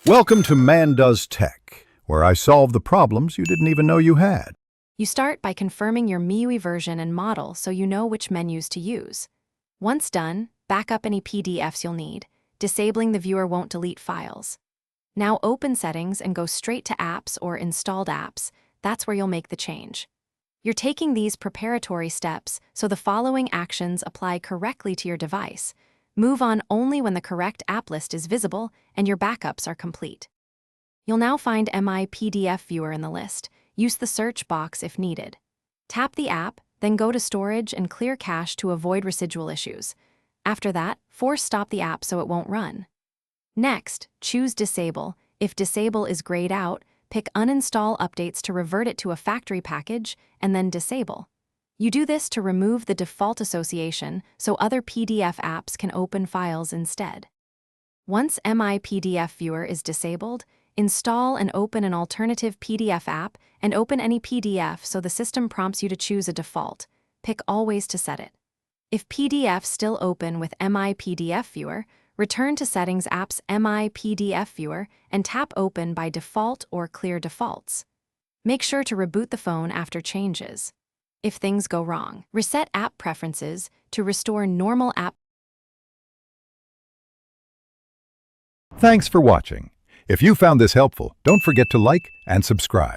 Welcome to Man Does Tech, where I solve the problems you didn't even know you had. You start by confirming your MIUI version and model so you know which menus to use. Once done, back up any PDFs you'll need. Disabling the viewer won't delete files. Now open Settings and go straight to Apps or Installed Apps. That's where you'll make the change. You're taking these preparatory steps so the following actions apply correctly to your device. Move on only when the correct app list is visible and your backups are complete. You'll now find MI PDF Viewer in the list. Use the search box if needed. Tap the app, then go to Storage and clear cache to avoid residual issues. After that, force stop the app so it won't run. Next, choose Disable. If Disable is grayed out, pick Uninstall Updates to revert it to a factory package, and then Disable. You do this to remove the default association so other PDF apps can open files instead. Once MI PDF Viewer is disabled, install and open an alternative PDF app and open any PDF so the system prompts you to choose a default. Pick Always to set it. If PDFs still open with MI PDF Viewer, return to Settings App's MI PDF Viewer and tap Open by Default or Clear Defaults. Make sure to reboot the phone after changes. If things go wrong, reset app preferences to restore normal app. Thanks for watching. If you found this helpful, don't forget to like and subscribe.